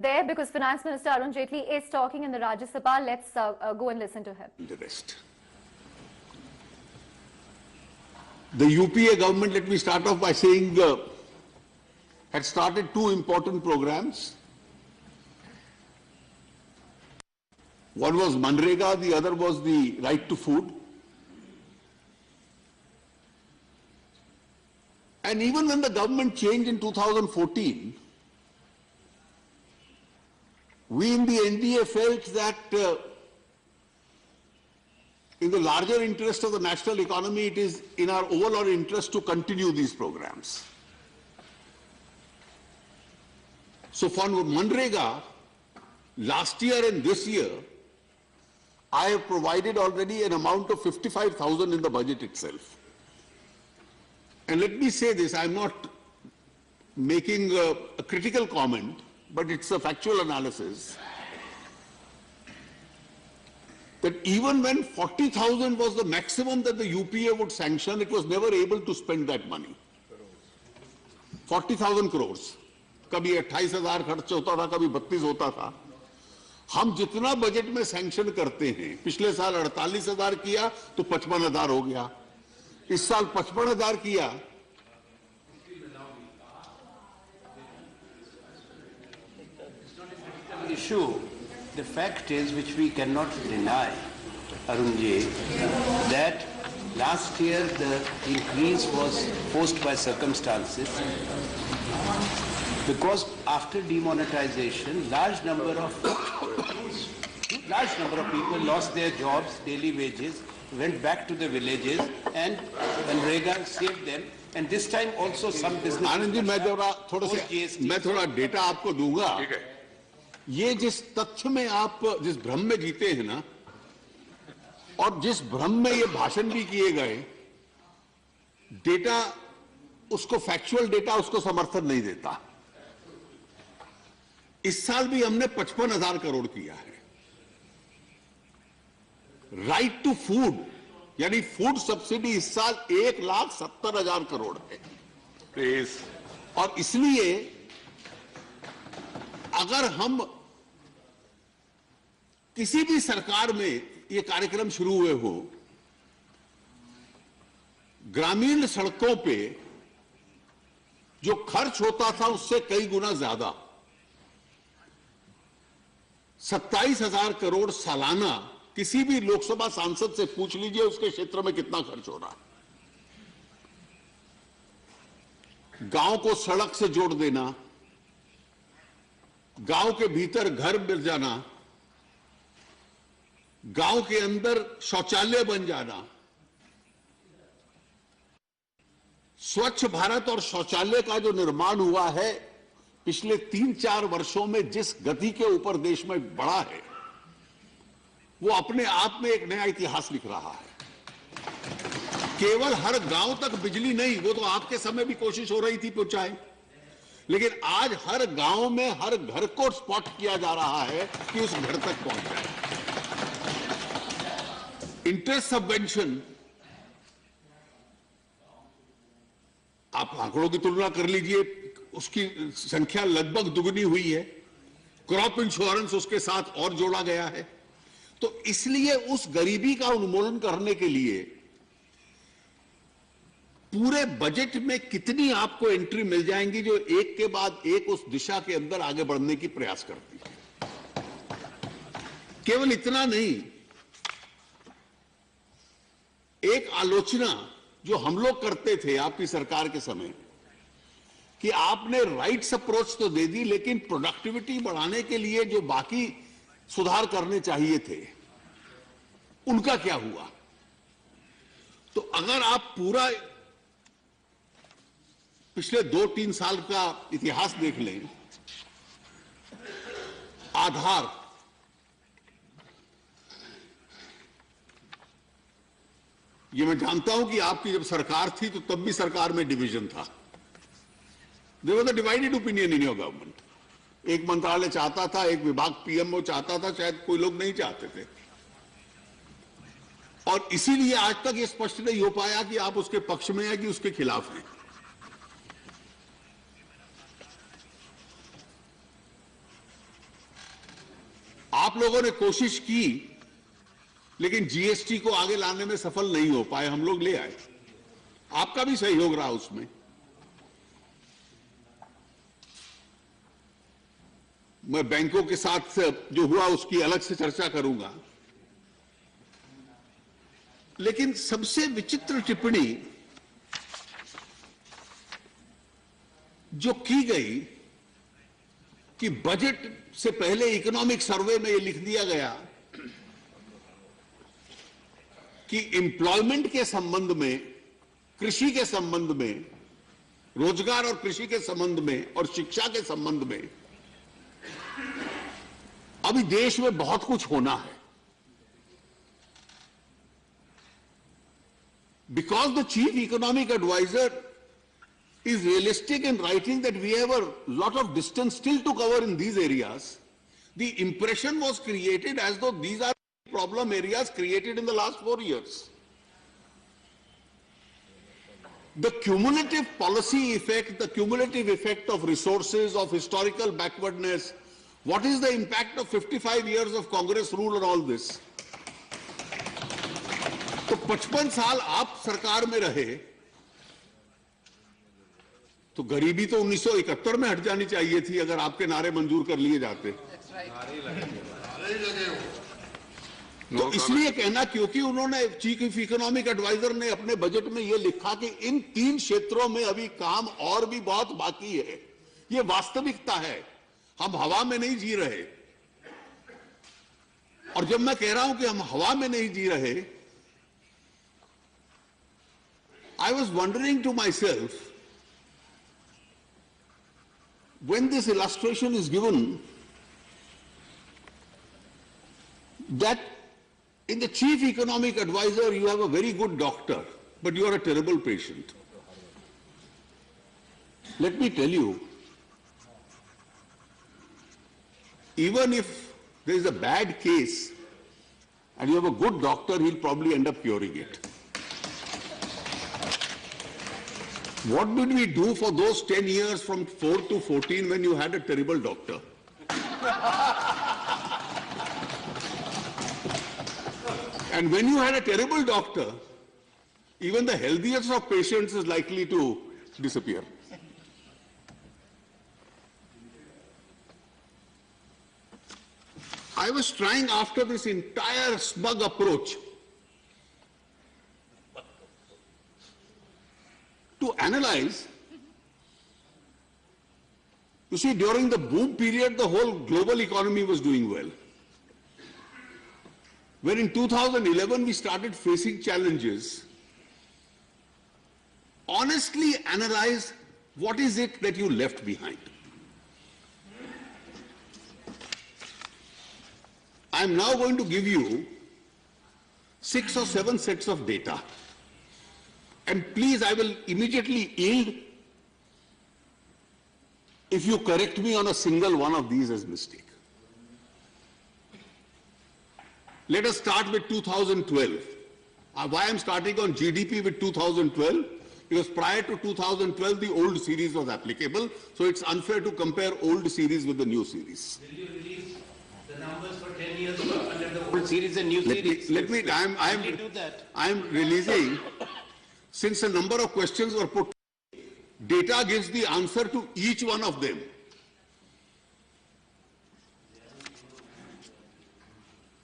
there because Finance Minister Arun Jaitley is talking in the Rajya Sabha. Let's go and listen to him. The rest. The UPA government, let me start off by saying, had started two important programs. One was Manrega, the other was the Right to Food. And even when the government changed in 2014, we in the NDA felt that in the larger interest of the national economy, it is in our overall interest to continue these programs. So for Manrega, last year and this year, I have provided already an amount of 55,000 in the budget itself. And let me say this, I'm not making a critical comment, but it's a factual analysis, that even when 40,000 was the maximum that the UPA would sanction, it was never able to spend that money. 40,000 crores. कभी 28,000 खर्च होता था, कभी 32 होता था. हम जितना budget में सैंक्शन करते हैं, पिछले साल 48,000 किया तो 55,000 हो गया. इस साल 55,000 किया. Issue, the fact is, which we cannot deny, Arunji, that last year the increase was forced by circumstances, because after demonetization, large number of people lost their jobs, daily wages, went back to the villages, and Manrega saved them. And this time also some business. Anand ji, मैं थोड़ा data आपको दूंगा. ये जिस तथ्य में आप जिस भ्रम में जीते हैं ना, और जिस भ्रम में ये भाषण भी किए गए, डेटा उसको फैक्चुअल डेटा उसको समर्थन नहीं देता. इस साल भी हमने 55,000 करोड़ किया है. राइट टू फूड यानी फूड सब्सिडी इस साल 1,70,000 करोड़ है. और इसलिए अगर हम किसी भी सरकार में ये कार्यक्रम शुरू हुए हो, ग्रामीण सड़कों पे जो खर्च होता था उससे कई गुना ज्यादा, 27,000 करोड़ सालाना, किसी भी लोकसभा सांसद से पूछ लीजिए उसके क्षेत्र में कितना खर्च हो रहा है. गांव को सड़क से जोड़ देना, गांव के भीतर घर मिल जाना, गांव के अंदर शौचालय बन जाना, स्वच्छ भारत और शौचालय का जो निर्माण हुआ है पिछले 3-4 वर्षों में जिस गति के ऊपर देश में बढ़ा है, वो अपने आप में एक नया इतिहास लिख रहा है. केवल हर गांव तक बिजली नहीं, वो तो आपके समय भी कोशिश हो रही थी पहुंचाए, लेकिन आज हर गांव में हर घर को स्पॉट किया जा रहा है कि उस घर तक पहुंच जाए. इंटरेस्ट सबवेंशन, आप आंकड़ों की तुलना कर लीजिए, उसकी संख्या लगभग दुगनी हुई है. क्रॉप इंश्योरेंस उसके साथ और जोड़ा गया है. तो इसलिए उस गरीबी का उन्मूलन करने के लिए पूरे बजट में कितनी आपको एंट्री मिल जाएंगी जो एक के बाद एक उस दिशा के अंदर आगे बढ़ने की प्रयास करती है. केवल इतना नहीं, एक आलोचना जो हम लोग करते थे आपकी सरकार के समय कि आपने राइट्स अप्रोच तो दे दी, लेकिन प्रोडक्टिविटी बढ़ाने के लिए जो बाकी सुधार करने चाहिए थे उनका क्या हुआ. तो अगर आप पूरा पिछले 2-3 साल का इतिहास देख लें, आधार, ये मैं जानता हूं कि आपकी जब सरकार थी तो तब भी सरकार में डिवीजन था. There was a divided opinion in your government. एक मंत्रालय चाहता था, एक विभाग पीएमओ चाहता था, शायद कोई लोग नहीं चाहते थे. और इसीलिए आज तक ये स्पष्ट नहीं हो पाया कि आप उसके पक्ष में हैं कि उसके खिलाफ हैं. आप लोगों ने कोशिश की, लेकिन जीएसटी को आगे लाने में सफल नहीं हो पाए, हम लोग ले आए। आपका भी सहयोग रहा उसमें। मैं बैंकों के साथ जो हुआ उसकी अलग से चर्चा करूंगा, लेकिन सबसे विचित्र टिप्पणी जो की गई कि बजट से पहले इकोनॉमिक सर्वे में यह लिख दिया गया कि एम्प्लॉयमेंट के संबंध में, कृषि के संबंध में, रोजगार और कृषि के संबंध में और शिक्षा के संबंध में अभी देश में बहुत कुछ होना है। Because the chief economic advisor is realistic in writing that we have a lot of distance still to cover in these areas, the impression was created as though these are problem areas created in the last 4 years. The cumulative policy effect, the cumulative effect of resources, of historical backwardness, what is the impact of 55 years of Congress rule on all this? तो 55 साल आप सरकार में रहे तो गरीबी तो 1971 में हट जानी चाहिए थी अगर आपके नारे मंजूर कर लिए जाते। तो इसलिए कहना, क्योंकि उन्होंने चीफ इकोनॉमिक एडवाइजर ने अपने बजट में यह लिखा कि इन 3 क्षेत्रों में अभी काम और भी बहुत बाकी है। यह वास्तविकता है, हम हवा में नहीं जी रहे। और जब मैं कह रहा हूं कि हम हवा में नहीं जी रहे, I was wondering to myself, when this illustration is given, that in the chief economic advisor you have a very good doctor, but you are a terrible patient. Let me tell you, even if there is a bad case and you have a good doctor, he'll probably end up curing it. What did we do for those 10 years from 4 to 14 when you had a terrible doctor? And when you had a terrible doctor, even the healthiest of patients is likely to disappear. I was trying, after this entire smug approach, to analyze. You see, during the boom period, the whole global economy was doing well. When in 2011 we started facing challenges, honestly analyze what is it that you left behind. I am now going to give you 6 or 7 sets of data. And please, I will immediately yield if you correct me on a single one of these as mistake. Let us start with 2012. Why I am starting on GDP with 2012? Because prior to 2012, the old series was applicable, so it's unfair to compare old series with the new series. Will you release the numbers for 10 years under the old series and new series? I am releasing. Since a number of questions were put, data gives the answer to each one of them.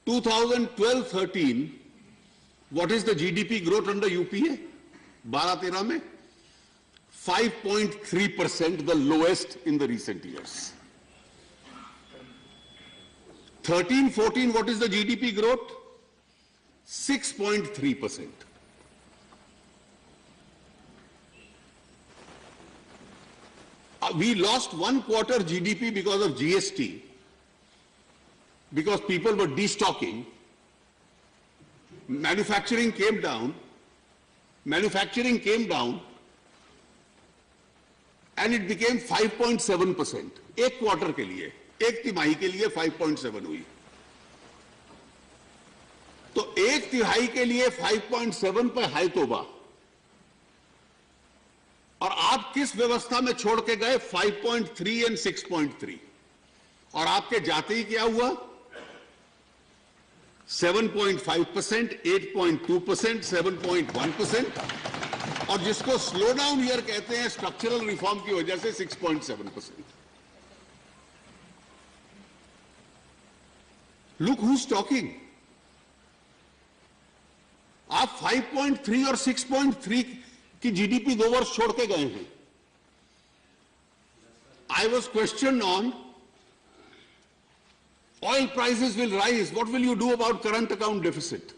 In 2012-13, what is the GDP growth under UPA? 12-13 में 5.3%, the lowest in the recent years. 13-14, what is the GDP growth? 6.3%. We lost 1 quarter GDP because of GST, because people were destocking. Manufacturing came down, and it became 5.7%. एक quarter के लिए, एक तिमाही के लिए 5.7 हुई. तो एक तिहाई के लिए 5.7 पे हाई तोबा. और आप किस व्यवस्था में छोड़ के गए? 5.3 एंड 6.3. और आपके जाते ही क्या हुआ? 7.5%, 8.2%, 7.1%, और जिसको स्लो डाउन ईयर कहते हैं स्ट्रक्चरल रिफॉर्म की वजह से 6.7%. Look who's talking. आप 5.3 और 6.3 की जीडीपी 2 वर्ष छोड़ के गए हैं. I was questioned on oil prices will rise. What will you do about current account deficit?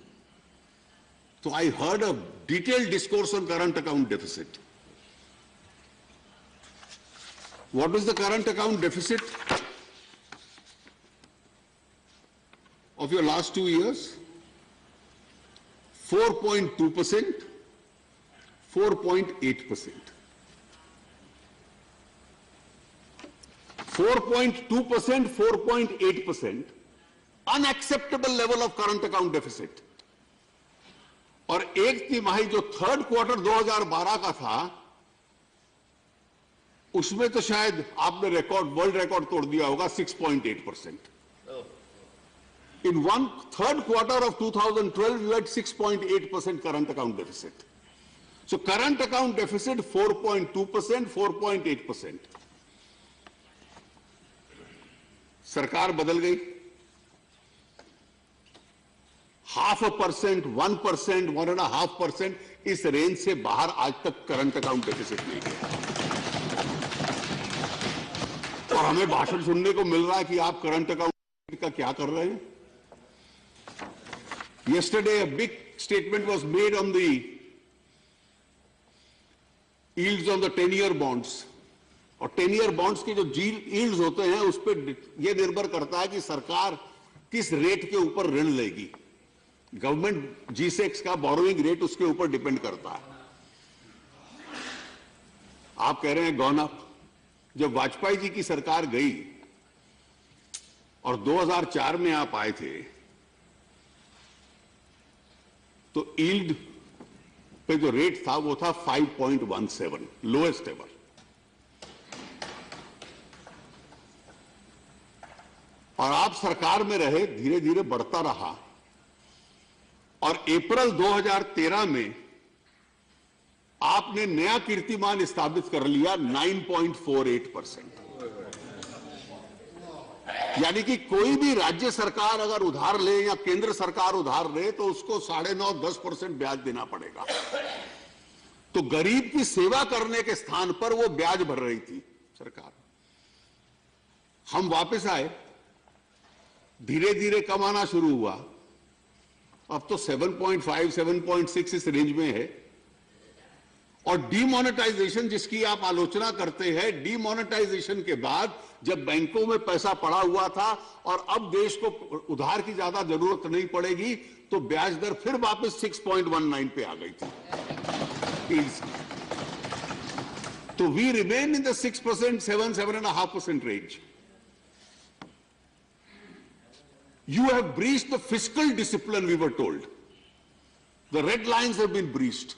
So I heard a detailed discourse on current account deficit. What is the current account deficit of your last 2 years? 4.2%, 4.8%. 4.2%, 4.8%, unacceptable level of current account deficit. और एक तिमाही जो third quarter 2012 का था, उसमें तो शायद आपने रिकॉर्ड, वर्ल्ड रिकॉर्ड तोड़ दिया होगा, 6.8%. In one third quarter of 2012, you had 6.8% current account deficit. So current account deficit 4.2%, 4.8%. सरकार बदल गई. 0.5%, 1%, 1.5% इस रेंज से बाहर आज तक करंट अकाउंट डेफिसिट नहीं गया. और हमें भाषण सुनने को मिल रहा है कि आप करंट अकाउंट का क्या कर रहे हैं. Yesterday, a big statement was made on the yields on the 10-year bonds. और 10-year bonds के जो yields होते हैं, उस पर यह निर्भर करता है कि सरकार किस रेट के ऊपर ऋण लेगी. गवर्नमेंट G-Secs का बोरोइंग रेट उसके ऊपर डिपेंड करता है. आप कह रहे हैं गॉन अप. जब वाजपेयी जी की सरकार गई और 2004 में आप आए थे, तो यील्ड पे जो रेट था वो था 5.17, लोएस्ट एवर. और आप सरकार में रहे, धीरे धीरे बढ़ता रहा, और अप्रैल 2013 में आपने नया कीर्तिमान स्थापित कर लिया 9.48%. यानी कि कोई भी राज्य सरकार अगर उधार ले या केंद्र सरकार उधार ले तो उसको 9.5-10% ब्याज देना पड़ेगा. तो गरीब की सेवा करने के स्थान पर वो ब्याज भर रही थी सरकार. हम वापस आए, धीरे धीरे कमाना शुरू हुआ. अब तो 7.5, 7.6 इस रेंज में है. और डीमोनेटाइजेशन जिसकी आप आलोचना करते हैं, डीमोनेटाइजेशन के बाद जब बैंकों में पैसा पड़ा हुआ था और अब देश को उधार की ज्यादा जरूरत नहीं पड़ेगी, तो ब्याज दर फिर वापस 6.19 पे आ गई थी. तो we remain in the 6%, 7.5% range. You have breached the fiscal discipline, we were told. The red lines have been breached.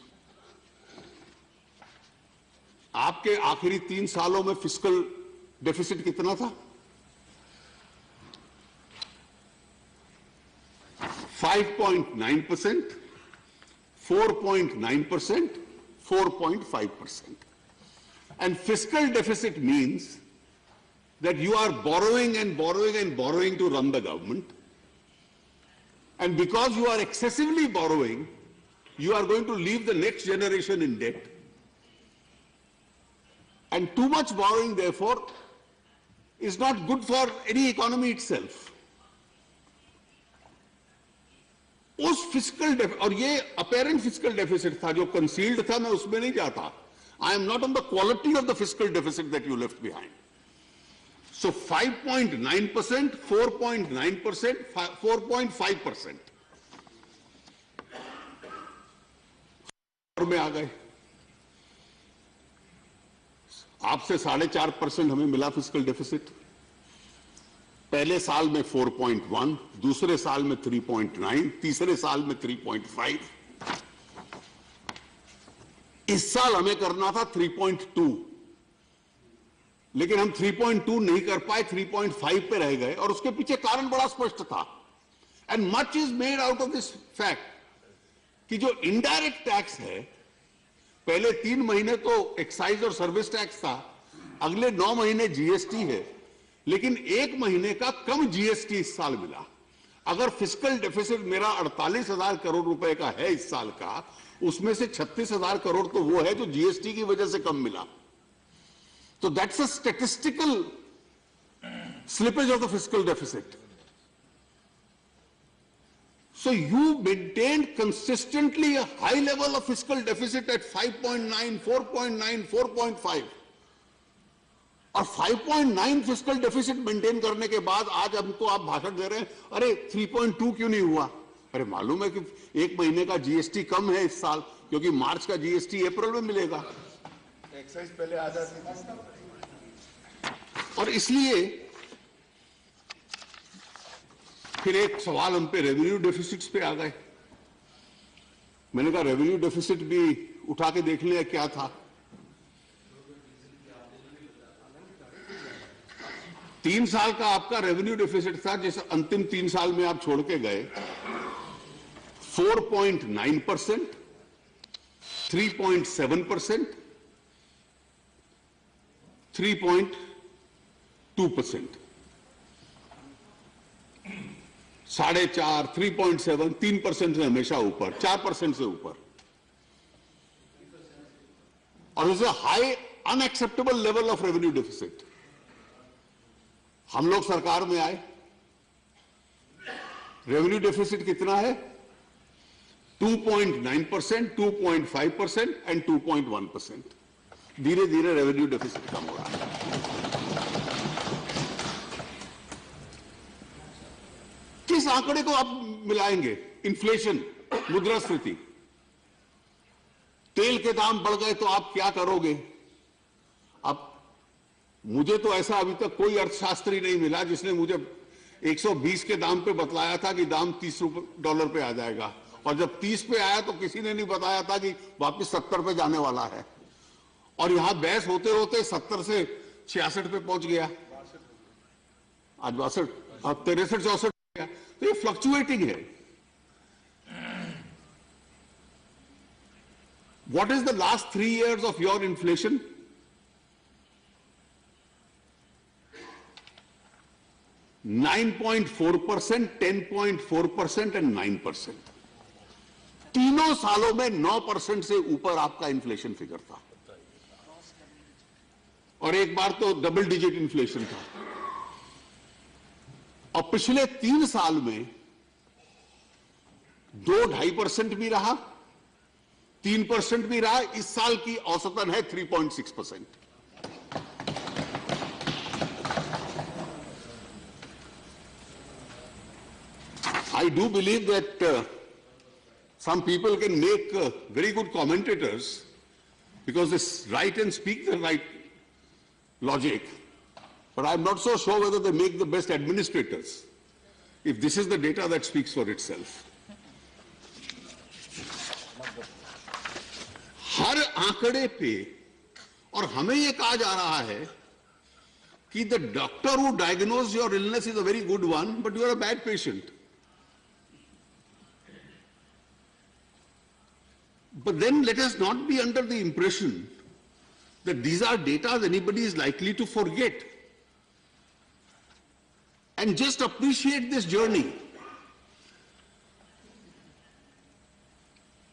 आपके आखिरी 3 सालों में फिस्कल डेफिसिट कितना था? 5.9%, 4.9%, 4.5%. And fiscal deficit means that you are borrowing and borrowing and borrowing to run the government. And because you are excessively borrowing, you are going to leave the next generation in debt. And too much borrowing, therefore, is not good for any economy itself. उस fiscal और ये apparent fiscal deficit था जो concealed था, मैं उसमें नहीं जाता. I am not on the quality of the fiscal deficit that you left behind. So 5.9%, 4.9%, 4.5% में आ गए. आपसे 4.5% हमें मिला फिस्कल डेफिसिट. पहले साल में 4.1, दूसरे साल में 3.9, तीसरे साल में 3.5. इस साल हमें करना था 3.2, लेकिन हम 3.2 नहीं कर पाए, 3.5 पे रह गए. और उसके पीछे कारण बड़ा स्पष्ट था. And much is made out of this fact कि जो इनडायरेक्ट टैक्स है, पहले 3 महीने तो एक्साइज और सर्विस टैक्स था, अगले 9 महीने जीएसटी है, लेकिन 1 महीने का कम जीएसटी इस साल मिला। अगर फिस्कल डेफिसिट मेरा 48,000 करोड़ रुपए का है इस साल का, उसमें से 36,000 करोड़ तो वो है जो जीएसटी की वजह से कम मिला। तो that's a statistical slippage of the fiscal deficit. So you maintained consistently a high level of fiscal deficit at 5.9, 4.9, 4.5. और 5.9 फिस्कल डेफिसिट मेंटेन करने के बाद आज हमको आप भाषण दे रहे हैं, अरे 3.2 क्यों नहीं हुआ? अरे मालूम है कि 1 महीने का जीएसटी कम है इस साल, क्योंकि मार्च का जीएसटी अप्रैल में मिलेगा, एक्साइज पहले आ जाती थी। और इसलिए फिर एक सवाल हम पे रेवेन्यू डेफिसिट्स पे आ गए। मैंने कहा रेवेन्यू डेफिसिट भी उठा के देख लिया क्या था। 3 साल का आपका रेवेन्यू डेफिसिट था, जैसे अंतिम 3 साल में आप छोड़ के गए 4.9%, 3.7%, 3.2%, 4.5%, 3.7%, 3% से हमेशा ऊपर, 4% से ऊपर, और is a high unacceptable level of revenue deficit. हम लोग सरकार में आए, रेवेन्यू डेफिसिट कितना है? 2.9%, 2.5% एंड 2.1%। धीरे धीरे रेवेन्यू डेफिसिट कम हो रहा है। किस आंकड़े को आप मिलाएंगे? इन्फ्लेशन, मुद्रास्फीति, तेल के दाम बढ़ गए तो आप क्या करोगे? अब मुझे तो ऐसा अभी तक कोई अर्थशास्त्री नहीं मिला जिसने मुझे 120 के दाम पे बतलाया था कि दाम $30 पे आ जाएगा, और जब 30 पे आया तो किसी ने नहीं बताया था कि वापस 70 पे जाने वाला है, और यहां बहस होते होते 70 से 66 पे पहुंच गया, आज 62, अब 63, 64। तो ये फ्लक्चुएटिंग है। What is the last 3 years of your inflation? 9.4%, 10.4% and 9%। तीनों सालों में 9% से ऊपर आपका इन्फ्लेशन फिगर था, और एक बार तो डबल डिजिट इन्फ्लेशन था। और पिछले 3 साल में 2-2.5% भी रहा, 3% भी रहा। इस साल की औसतन है 3.6%। I do believe that some people can make very good commentators because they write and speak the right logic, but I'm not so sure whether they make the best administrators if this is the data that speaks for itself. हर आंकड़े पे, और हमें यह कहा जा रहा है कि the doctor who diagnosed your illness is a very good one, but you are a bad patient. But then let us not be under the impression that these are data anybody is likely to forget. And just appreciate this journey.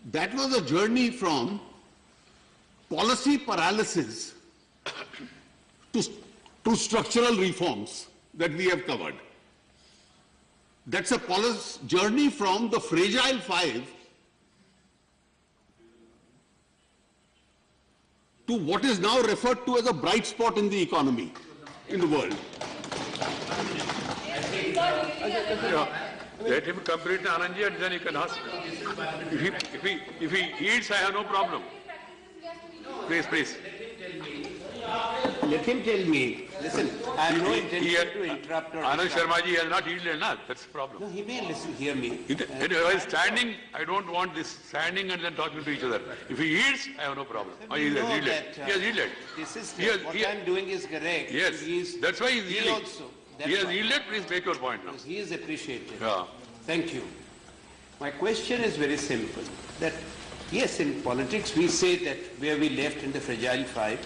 That was a journey from policy paralysis to structural reforms that we have covered. That's a journey from the fragile 5 to what is now referred to as a bright spot in the economy, in the world. Let him complete Anandji and then he can ask. If he eats, I have no problem. Please, please. Let him tell me. Listen, I have no intention to interrupt or Anand Sharma ji has not eaten enough. That's the problem. No, he may listen, hear me. While standing, I don't want this standing and then talking to each other. If he eats, I have no problem. Or he has eaten. He has eaten. This is what I am doing is correct. Yes, that's why he is He eating. also. He has yielded. Please make your point now. He is appreciated. Yeah. Thank you. My question is very simple. That yes, in politics we say that where we left in the fragile five,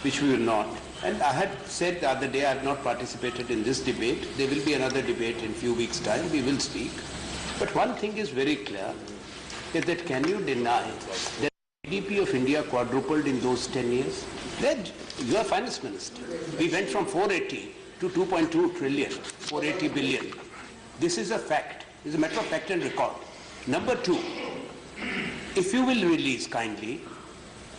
which we will not. And I had said the other day I have not participated in this debate. There will be another debate in few weeks' time. We will speak. But one thing is very clear, is that can you deny that GDP of India quadrupled in those 10 years? That you are finance minister. We went from 480 to 2.2 trillion, 480 billion. This is a fact. It's a matter of fact and record. Number two, if you will release kindly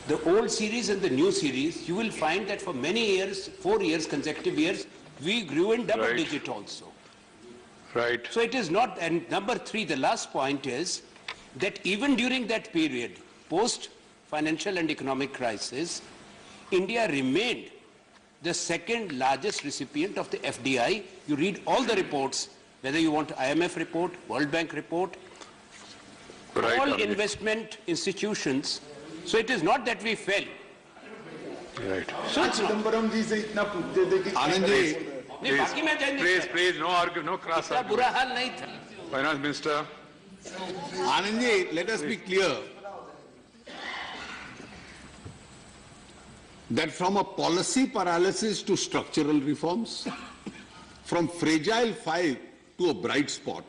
the old series and the new series, you will find that for many years, 4 years, consecutive years, we grew in double Right. digit also. Right. So it is not, and number three, the last point is that even during that period, post-financial and economic crisis, India remained the second largest recipient of the FDI. You read all the reports, whether you want IMF report, World Bank report, Right, all Anand. investment institutions. So it is not that we fell. Right. So it's not. Chidambaram जी से इतना पूछते थे कि आनंद जी, नहीं, बाकी मैं जान नहीं Please, सकता। please, no argue, no cross इतना बुरा argument. हाल नहीं था। Finance Minister. Anand ji, let us be clear that from a policy paralysis to structural reforms, from fragile five to a bright spot,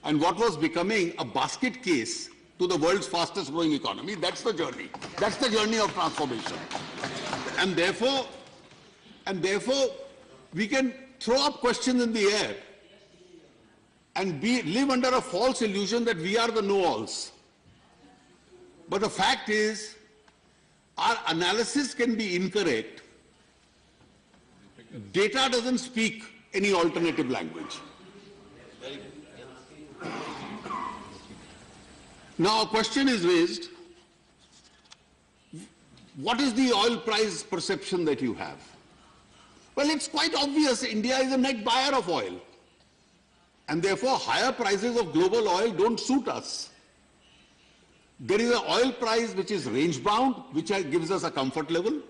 and what was becoming a basket case to the world's fastest growing economy, that's the journey. That's the journey of transformation. And therefore, we can throw up questions in the air and live under a false illusion that we are the know-alls. But the fact is, our analysis can be incorrect. Data doesn't speak any alternative language. Now a question is raised, what is the oil price perception that you have? Well, it's quite obvious India is a net buyer of oil. And therefore higher prices of global oil don't suit us. There is an oil price which is range bound, which gives us a comfort level.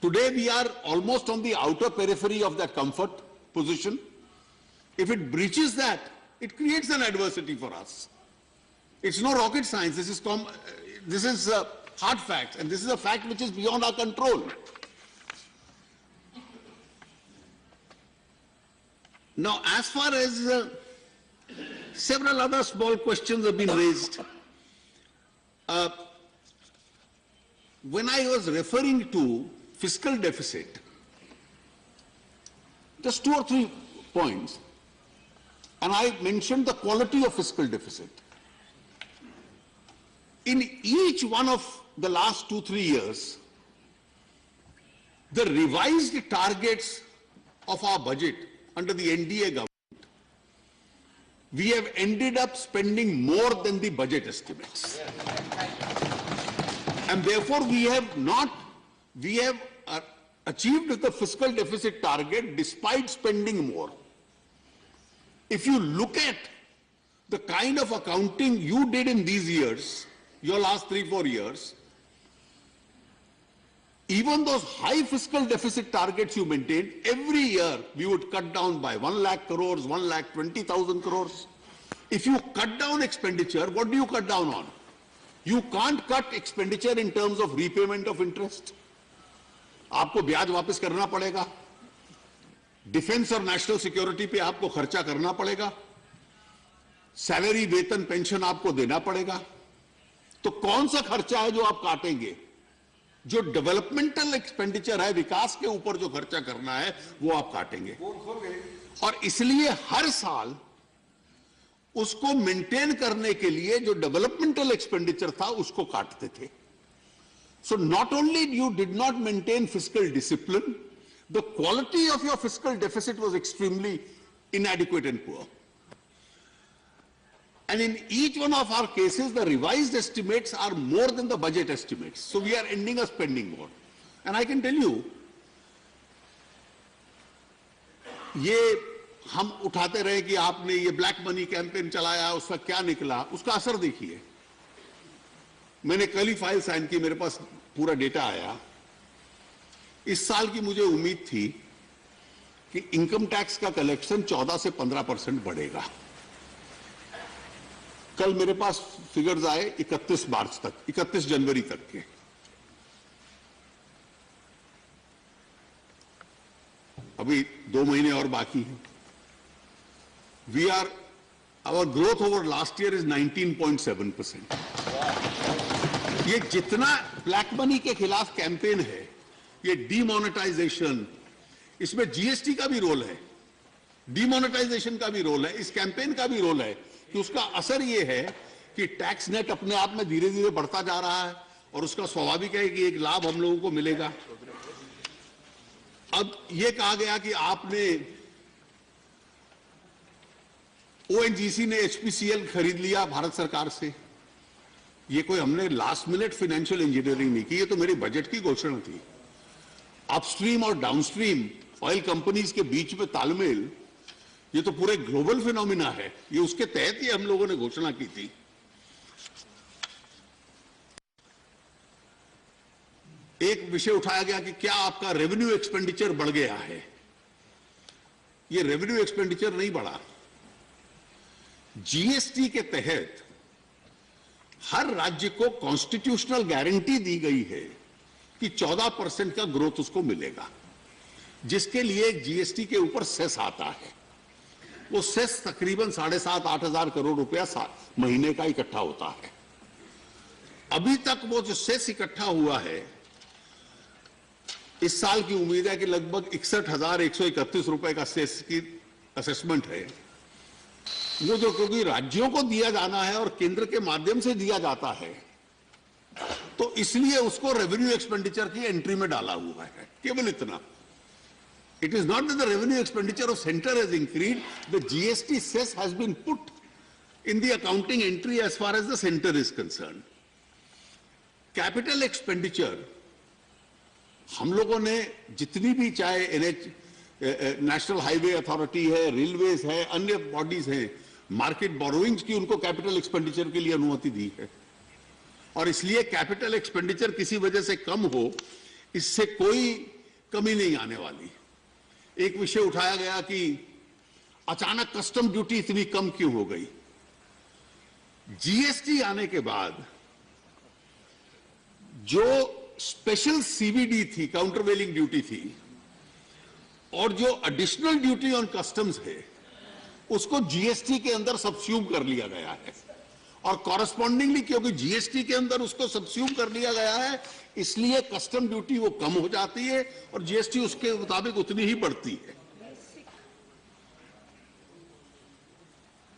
Today we are almost on the outer periphery of that comfort position. If it breaches that, it creates an adversity for us. It's no rocket science. This is hard facts, and this is a fact which is beyond our control. Now, as far as several other small questions have been raised, when I was referring to fiscal deficit, just 2 or 3 points, and I mentioned the quality of fiscal deficit. In each one of the last 2-3 years, the revised targets of our budget under the NDA government, we have ended up spending more than the budget estimates. And therefore we have achieved the fiscal deficit target despite spending more. If you look at the kind of accounting you did in these years, your last 3-4 years, even those high fiscal deficit targets you maintained, every year we would cut down by 1 lakh crores, 1,20,000 crores. If you cut down expenditure, what do you cut down on? You can't cut expenditure in terms of repayment of interest. आपको ब्याज वापस करना पड़ेगा. Defence और national security पे आपको खर्चा करना पड़ेगा. सैलरी, वेतन, पेंशन आपको देना पड़ेगा. तो कौन सा खर्चा है जो आप काटेंगे? जो डेवलपमेंटल एक्सपेंडिचर है, विकास के ऊपर जो खर्चा करना है, वो आप काटेंगे. और इसलिए हर साल उसको मेंटेन करने के लिए जो डेवलपमेंटल एक्सपेंडिचर था, उसको काटते थे. So not only you did not maintain fiscal discipline, the quality of your fiscal deficit was extremely inadequate and poor. And in each one of our cases, the revised estimates are more than the budget estimates. So we are ending up spending more. And I can tell you, ये हम उठाते रहे कि आपने ये black money campaign चलाया, उसका क्या निकला, उसका असर देखिए. मैंने कल ही फाइल साइन की, मेरे पास पूरा डेटा आया. इस साल की मुझे उम्मीद थी कि इनकम टैक्स का कलेक्शन 14 से 15% बढ़ेगा। कल मेरे पास फिगर्स आए 31 जनवरी तक के। अभी 2 महीने और बाकी हैं। Our growth over last year is 19.7%। ये जितना ब्लैक मनी के खिलाफ कैंपेन है, ये डीमोनेटाइजेशन, इसमें जीएसटी का भी रोल है, डीमोनेटाइजेशन का भी रोल है, इस कैंपेन का भी रोल है कि उसका असर ये है कि टैक्स नेट अपने आप में धीरे धीरे बढ़ता जा रहा है और उसका स्वाभाविक है कि एक लाभ हम लोगों को मिलेगा। अब यह कहा गया कि आपने ओएनजीसी ने एचपीसीएल खरीद लिया भारत सरकार से। ये कोई हमने लास्ट मिनट फाइनेंशियल इंजीनियरिंग नहीं की, ये तो मेरे बजट की घोषणा थी। अपस्ट्रीम और डाउनस्ट्रीम ऑयल कंपनीज के बीच में तालमेल, ये तो पूरे ग्लोबल फिनोमिना है, ये उसके तहत ही हम लोगों ने घोषणा की थी। एक विषय उठाया गया कि क्या आपका रेवेन्यू एक्सपेंडिचर बढ़ गया है। ये रेवेन्यू एक्सपेंडिचर नहीं बढ़ा। जीएसटी के तहत हर राज्य को कॉन्स्टिट्यूशनल गारंटी दी गई है कि 14% का ग्रोथ उसको मिलेगा, जिसके लिए जीएसटी के ऊपर सेस आता है। वो सेस तकरीबन 7,500-8 हजार करोड़ रुपया महीने का इकट्ठा होता है। अभी तक वो जो सेस इकट्ठा हुआ है, इस साल की उम्मीद है कि लगभग 61,131 रुपए का सेस की असेसमेंट है। वो जो क्योंकि राज्यों को दिया जाना है और केंद्र के माध्यम से दिया जाता है, तो इसलिए उसको रेवेन्यू एक्सपेंडिचर की एंट्री में डाला हुआ है। केवल इतना। It is not that the revenue expenditure of center has increased, the GST cess has been put in the accounting entry as far as the center is concerned. Capital expenditure, हम लोगों ने जितनी भी चाहे नेशनल हाईवे अथॉरिटी है, railways है, अन्य bodies हैं, मार्केट बोरोइंग्स की उनको कैपिटल एक्सपेंडिचर के लिए अनुमति दी है। और इसलिए कैपिटल एक्सपेंडिचर किसी वजह से कम हो, इससे कोई कमी नहीं आने वाली। एक विषय उठाया गया कि अचानक कस्टम ड्यूटी इतनी कम क्यों हो गई। जीएसटी आने के बाद जो स्पेशल सीवीडी थी, काउंटरवेलिंग ड्यूटी थी, और जो एडिशनल ड्यूटी ऑन कस्टम्स है, उसको जीएसटी के अंदर सबस्यूम कर लिया गया है। और कॉरेस्पॉन्डिंगली क्योंकि जीएसटी के अंदर उसको सबस्यूम कर लिया गया है, इसलिए कस्टम ड्यूटी वो कम हो जाती है और जीएसटी उसके मुताबिक उतनी ही बढ़ती है।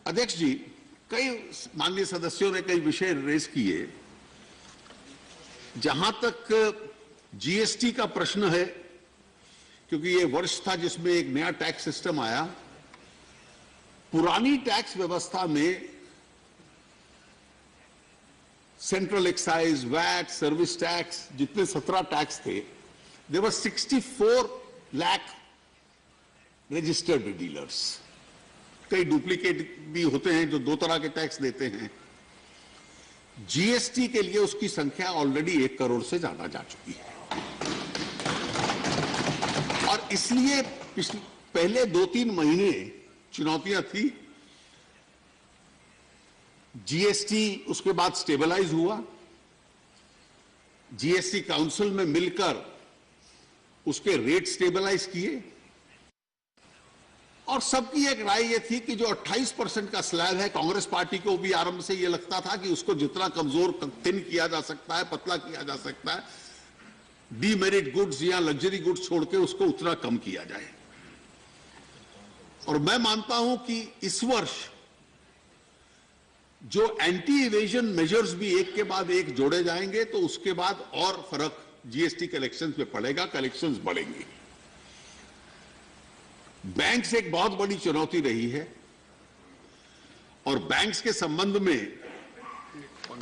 अध्यक्ष जी, कई माननीय सदस्यों ने कई विषय रेज किए। जहां तक जीएसटी का प्रश्न है, क्योंकि ये वर्ष था जिसमें एक नया टैक्स सिस्टम आया, पुरानी टैक्स व्यवस्था में central excise, VAT, service tax, जितने 17 टैक्स थे, there were 64 lakh registered dealers. कई डुप्लीकेट भी होते हैं जो 2 तरह के टैक्स देते हैं। जीएसटी के लिए उसकी संख्या ऑलरेडी 1 करोड़ से ज्यादा जा चुकी है। और इसलिए पहले 2-3 महीने चुनौतियां थी। जीएसटी उसके बाद स्टेबलाइज हुआ, जीएसटी काउंसिल में मिलकर उसके रेट स्टेबलाइज किए, और सबकी एक राय यह थी कि जो 28% का स्लैब है, कांग्रेस पार्टी को भी आरंभ से यह लगता था कि उसको जितना कमजोर थिन किया जा सकता है, पतला किया जा सकता है, डीमेरिट गुड्स या लग्जरी गुड्स छोड़ के उसको उतना कम किया जाए। और मैं मानता हूं कि इस वर्ष जो एंटी इवेजन मेजर्स भी एक के बाद एक जोड़े जाएंगे, तो उसके बाद और फर्क जीएसटी कलेक्शंस में पड़ेगा, कलेक्शंस बढ़ेंगे। बैंक्स एक बहुत बड़ी चुनौती रही है, और बैंक्स के संबंध में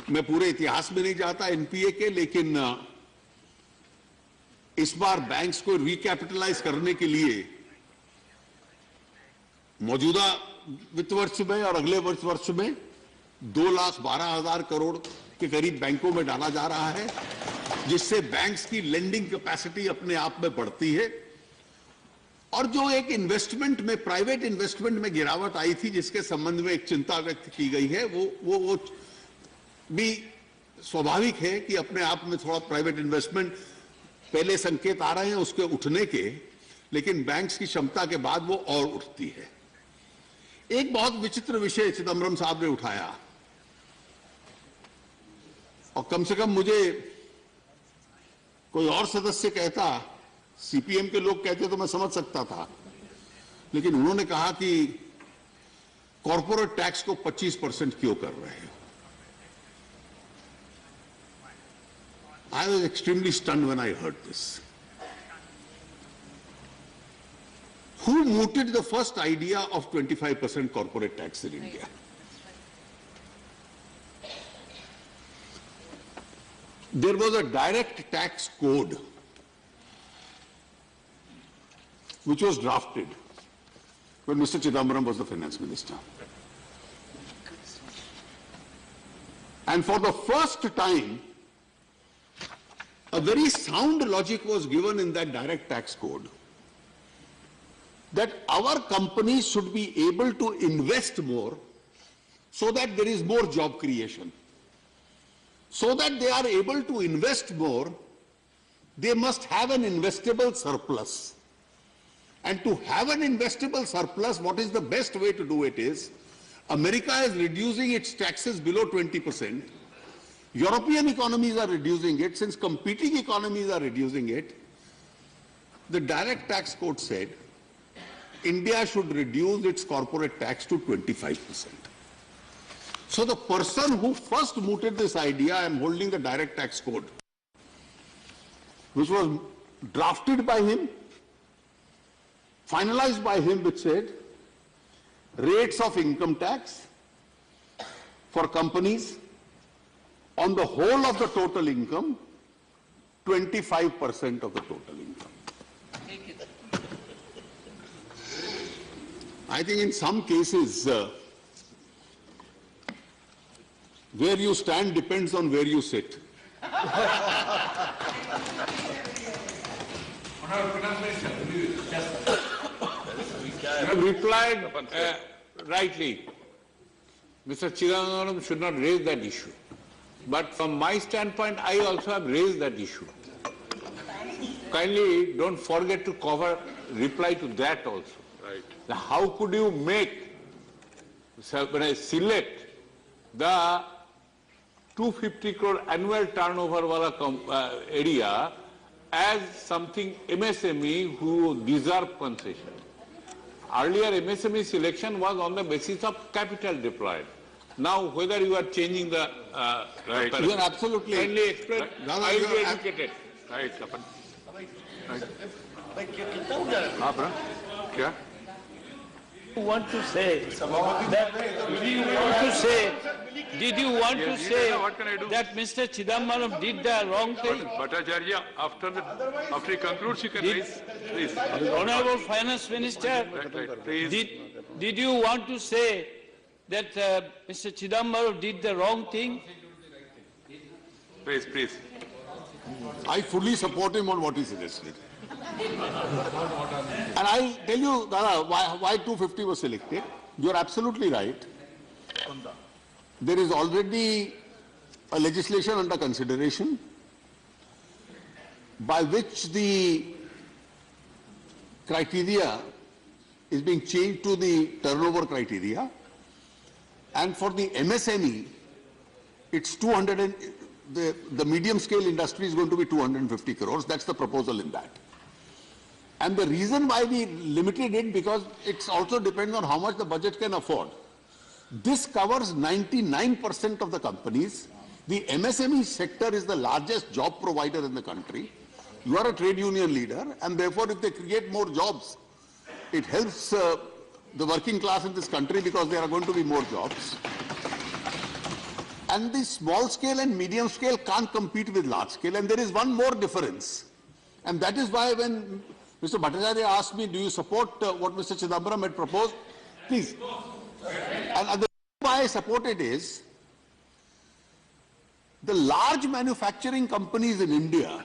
मैं पूरे इतिहास में नहीं जाता एनपीए के, लेकिन इस बार बैंक्स को रिकैपिटलाइज करने के लिए मौजूदा वित्त वर्ष में और अगले वर्ष में 2,12,000 करोड़ के करीब बैंकों में डाला जा रहा है, जिससे बैंक्स की लेंडिंग कैपेसिटी अपने आप में बढ़ती है। और जो एक इन्वेस्टमेंट में, प्राइवेट इन्वेस्टमेंट में गिरावट आई थी, जिसके संबंध में एक चिंता व्यक्त की गई है, वो भी स्वाभाविक है कि अपने आप में थोड़ा प्राइवेट इन्वेस्टमेंट, पहले संकेत आ रहे हैं उसके उठने के, लेकिन बैंक्स की क्षमता के बाद वो और उठती है। एक बहुत विचित्र विषय चिदंबरम साहब ने उठाया, और कम से कम मुझे कोई और सदस्य कहता, सीपीएम के लोग कहते तो मैं समझ सकता था, लेकिन उन्होंने कहा कि कॉर्पोरेट टैक्स को 25% क्यों कर रहे हो। I was extremely stunned when I heard this. Who mooted the first idea of 25% corporate tax in India? There was a direct tax code which was drafted when Mr. Chidambaram was the finance minister. And for the first time, a very sound logic was given in that direct tax code that our companies should be able to invest more so that there is more job creation. So that they are able to invest more, they must have an investable surplus. And to have an investable surplus, what is the best way to do it is, America is reducing its taxes below 20%. European economies are reducing it. Since competing economies are reducing it, the direct tax code said India should reduce its corporate tax to 25%. So the person who first mooted this idea, I am holding the direct tax code, which was drafted by him, finalized by him, which said rates of income tax for companies on the whole of the total income, 25% of the total income. I think in some cases, where you stand depends on where you sit. You have replied rightly. Mr. Chidambaram should not raise that issue. But from my standpoint, I also have raised that issue. Kindly don't forget to reply to that also. Right. Now, how could you select the 250 crore annual turnover area as something MSME who deserve concession? Earlier MSME selection was on the basis of capital deployed. Now whether you are changing the right. You are absolutely kindly explain. Right. I will be educated. Right. Right. Want to say that did you want to say that Mr. Chidambaram did the wrong thing? Bhattacharya, after he concludes, you can raise. Please. Honorable Finance Minister, Right. Please. did you want to say that Mr. Chidambaram did the wrong thing? Please. I fully support him on what he suggested. And I'll tell you, Dada, why 250 was selected. You're absolutely right. There is already a legislation under consideration by which the criteria is being changed to the turnover criteria. And for the MSME, it's 200 and the medium scale industry is going to be 250 crores. That's the proposal in that. And the reason why we limited it, because it also depends on how much the budget can afford. This covers 99% of the companies. The MSME sector is the largest job provider in the country. You are a trade union leader, and therefore if they create more jobs, it helps the working class in this country because there are going to be more jobs. And the small scale and medium scale can't compete with large scale. And there is one more difference. And that is why when Mr. Bhattacharya asked me, do you support what Mr. Chidambaram had proposed? Please. And the reason why I support it is, the large manufacturing companies in India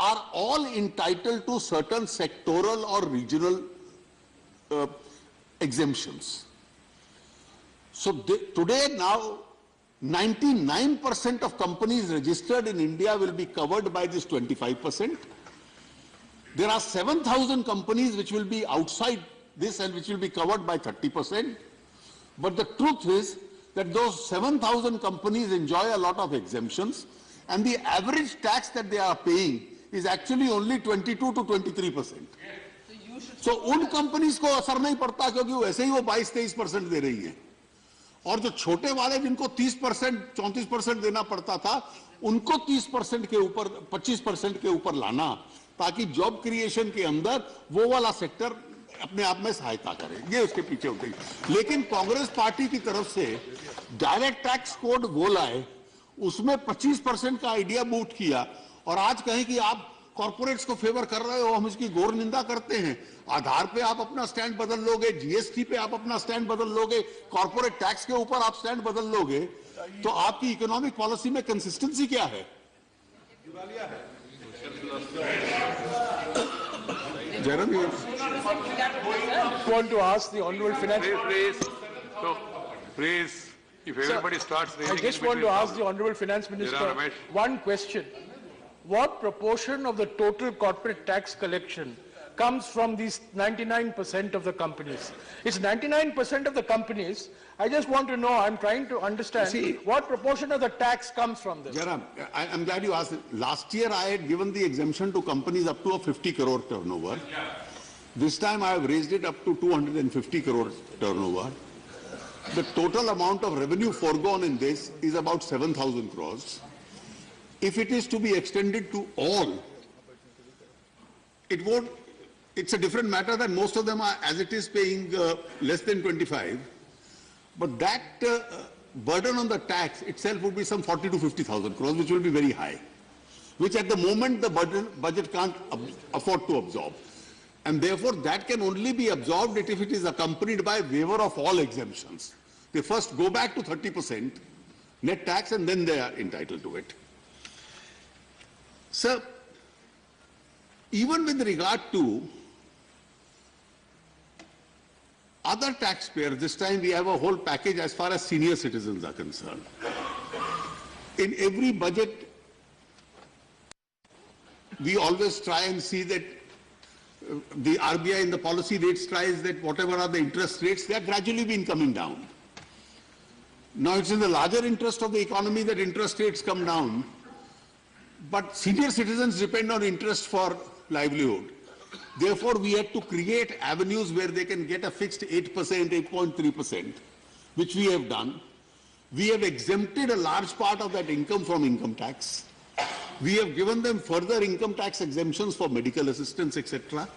are all entitled to certain sectoral or regional exemptions. So today now 99% of companies registered in India will be covered by this 25%. There are 7,000 companies which will be outside this and which will be covered by 30%. But the truth is that those 7,000 companies enjoy a lot of exemptions, and the average tax that they are paying is actually only 22 to 23%. So उन companies को असर नहीं पड़ता क्योंकि वैसे ही वो 22-23% दे रही हैं, और जो छोटे वाले जिनको 30% 34% देना पड़ता था उनको 30% के ऊपर 25% के ऊपर लाना, ताकि जॉब क्रिएशन के अंदर वो वाला सेक्टर अपने आप में सहायता करे, ये उसके पीछे होते हैं। लेकिन कांग्रेस पार्टी की तरफ से डायरेक्ट टैक्स कोड वो लाए, उसमें 25% का आइडिया बूट किया, और आज कहें कि आप कॉर्पोरेट्स को फेवर कर रहे हो, हम इसकी घोर निंदा करते हैं। आधार पे आप अपना स्टैंड बदल लोगे, जीएसटी पे आप अपना स्टैंड बदल लोगे, कॉर्पोरेट टैक्स के ऊपर आप स्टैंड बदल लोगे, तो आपकी इकोनॉमिक पॉलिसी में कंसिस्टेंसी क्या है? Jairam, you want to ask the Honorable Finance Please, if everybody starts I just want to ask the Honorable Finance Minister one question. What proportion of the total corporate tax collection comes from these 99% of the companies? It's 99% of the companies. I just want to know, I'm trying to understand what proportion of the tax comes from this. Jairam, I'm glad you asked. Last year I had given the exemption to companies up to a 50 crore turnover. This time I have raised it up to 250 crore turnover. The total amount of revenue foregone in this is about 7,000 crores. If it is to be extended to all, it won't. It's a different matter that most of them are, as it is, paying less than 25. But that burden on the tax itself would be some 40 to 50,000 crores, which will be very high, which at the moment the budget can't afford to absorb. And therefore that can only be absorbed if it is accompanied by waiver of all exemptions. They first go back to 30% net tax and then they are entitled to it. Sir, even with regard to other taxpayers, this time we have a whole package as far as senior citizens are concerned. In every budget, we always try and see that the RBI in the policy rates tries that whatever are the interest rates, they have gradually been coming down. Now it's in the larger interest of the economy that interest rates come down, but senior citizens depend on interest for livelihood. Therefore, we had to create avenues where they can get a fixed 8%, 8.3%, which we have done. We have exempted a large part of that income from income tax. We have given them further income tax exemptions for medical assistance, etc.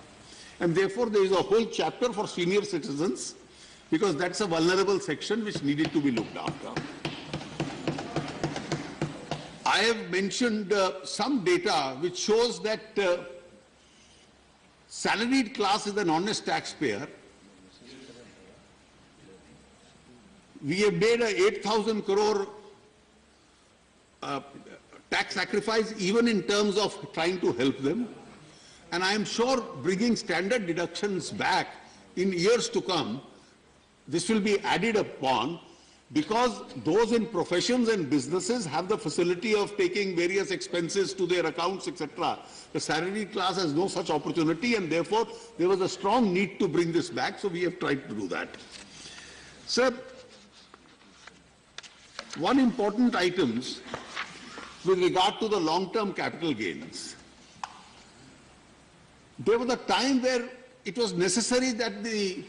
And therefore, there is a whole chapter for senior citizens, because that's a vulnerable section which needed to be looked after. I have mentioned some data which shows that salaried class is an honest taxpayer. We have made a 8,000 crore tax sacrifice even in terms of trying to help them. And I am sure bringing standard deductions back in years to come, this will be added upon, because those in professions and businesses have the facility of taking various expenses to their accounts, etc. The salaried class has no such opportunity, and therefore there was a strong need to bring this back, so we have tried to do that. Sir, one important item with regard to the long-term capital gains. There was a time where it was necessary that the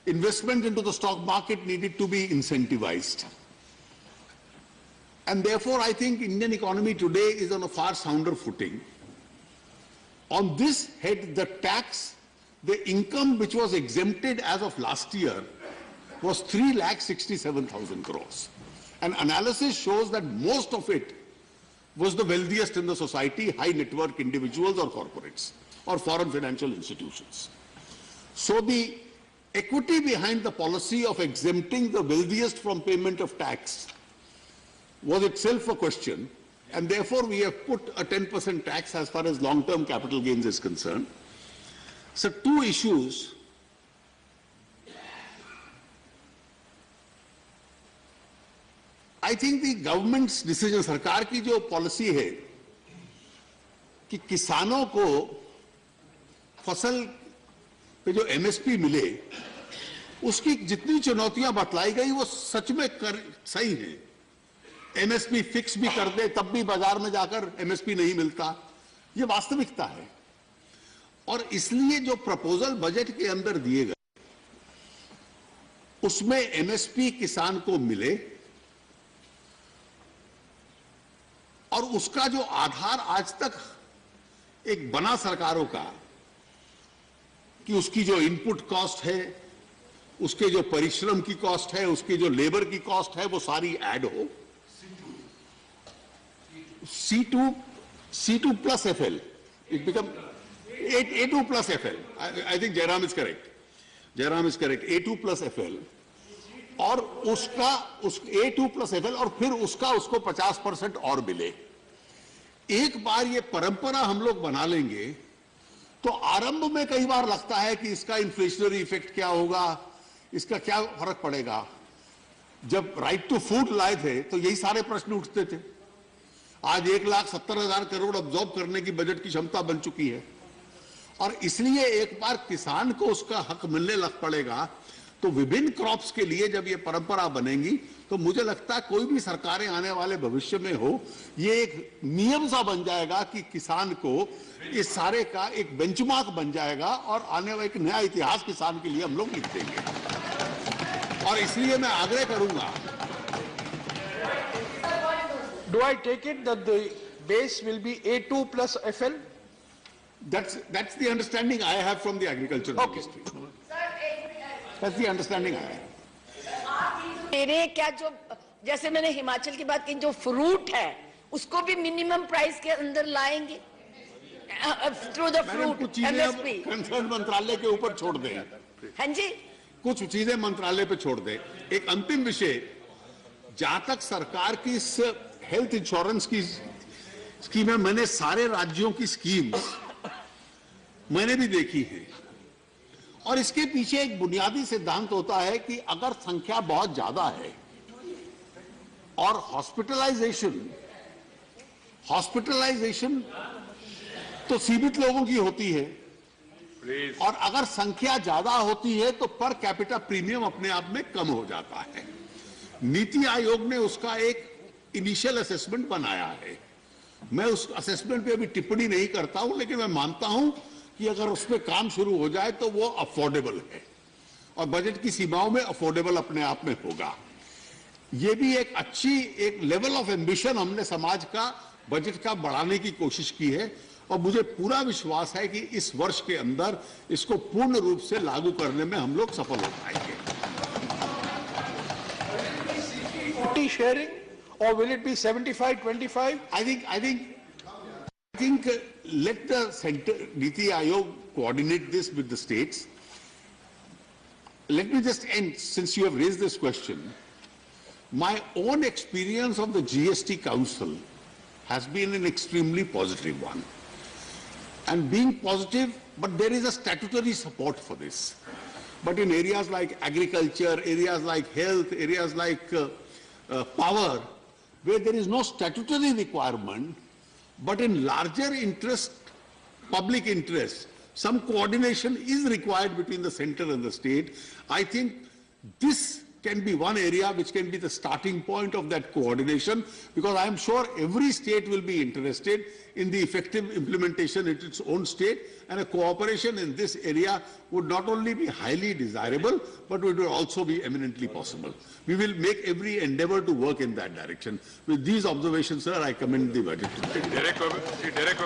investment into the stock market needed to be incentivized. And therefore, I think Indian economy today is on a far sounder footing. On this head, the tax, the income which was exempted as of last year was 3,67,000 crores. And analysis shows that most of it was the wealthiest in the society, high net worth individuals or corporates or foreign financial institutions. So the equity behind the policy of exempting the wealthiest from payment of tax was itself a question, and therefore we have put a 10% tax as far as long-term capital gains is concerned. So two issues. I think the government's decision, सरकार की जो policy है कि किसानों को फसल पे जो एमएसपी मिले, उसकी जितनी चुनौतियां बतलाई गई वो सच में सही है। एमएसपी फिक्स भी कर दे तब भी बाजार में जाकर एमएसपी नहीं मिलता, ये वास्तविकता है। और इसलिए जो प्रपोजल बजट के अंदर दिए गए उसमें एमएसपी किसान को मिले और उसका जो आधार आज तक एक बना सरकारों का कि उसकी जो इनपुट कॉस्ट है, उसके जो परिश्रम की कॉस्ट है, उसकी जो लेबर की कॉस्ट है, वो सारी ऐड हो। C2 plus FL, it become A2 plus FL. I think Jairam is correct. Jairam is correct. A2 plus FL और उसका A2 plus FL और फिर उसको 50% और मिले। एक बार ये परंपरा हम लोग बना लेंगे तो आरंभ में कई बार लगता है कि इसका इन्फ्लेशनरी इफेक्ट क्या होगा, इसका क्या फर्क पड़ेगा। जब राइट टू फूड लाए थे तो यही सारे प्रश्न उठते थे। आज 1,70,000 करोड़ अब्जॉर्ब करने की बजट की क्षमता बन चुकी है और इसलिए एक बार किसान को उसका हक मिलने लग पड़ेगा तो विभिन्न क्रॉप्स के लिए जब ये परंपरा बनेगी तो मुझे लगता है कोई भी सरकारें आने वाले भविष्य में हो, ये एक नियम सा बन जाएगा कि किसान को इस सारे का एक बेंचमार्क बन जाएगा और आने वाला एक नया इतिहास किसान के लिए हम लोग लिख देंगे। और इसलिए मैं आग्रह करूंगा। Do I take it that the base will be A2 plus FL? That's the understanding I have from the agriculture ministry. That's the understanding I have. मेरे क्या जो जैसे मैंने हिमाचल की बात की, जो फ्रूट है उसको भी मिनिमम प्राइस के अंदर लाएंगे through the fruit MSP. Concern मंत्रालय के ऊपर छोड़ दें। हाँ जी, कुछ चीजें मंत्रालय पे छोड़ दें। एक अंतिम विषय, जहां तक सरकार की इस हेल्थ इंश्योरेंस की स्कीम है, मैंने सारे राज्यों की स्कीम्स मैंने भी देखी है और इसके पीछे एक बुनियादी सिद्धांत होता है कि अगर संख्या बहुत ज्यादा है और हॉस्पिटलाइजेशन तो सीमित लोगों की होती है और अगर संख्या ज्यादा होती है तो पर कैपिटा प्रीमियम अपने आप में कम हो जाता है। नीति आयोग ने उसका एक इनिशियल असेसमेंट बनाया है। मैं उस असेसमेंट पे अभी टिप्पणी नहीं करता हूं, लेकिन मैं मानता हूं कि अगर उस पर काम शुरू हो जाए तो वो अफोर्डेबल है और बजट की सीमाओं में अफोर्डेबल अपने आप में होगा। ये भी एक लेवल ऑफ एम्बिशन हमने समाज का बजट का बढ़ाने की कोशिश की है और मुझे पूरा विश्वास है कि इस वर्ष के अंदर इसको पूर्ण रूप से लागू करने में हम लोग सफल हो पाएंगे। Sharing or will it be 75-25? I think let the center Niti Aayog coordinate this with the states. Let me just end, since you have raised this question. My own experience of the GST Council has been an extremely positive one. And being positive, but there is a statutory support for this. But in areas like agriculture, areas like health, areas like power, where there is no statutory requirement, but in larger interest, public interest, some coordination is required between the center and the state. I think this can be one area which can be the starting point of that coordination, because I am sure every state will be interested in the effective implementation in its own state, and a cooperation in this area would not only be highly desirable, but would also be eminently possible. We will make every endeavor to work in that direction. With these observations, sir, I commend the budget.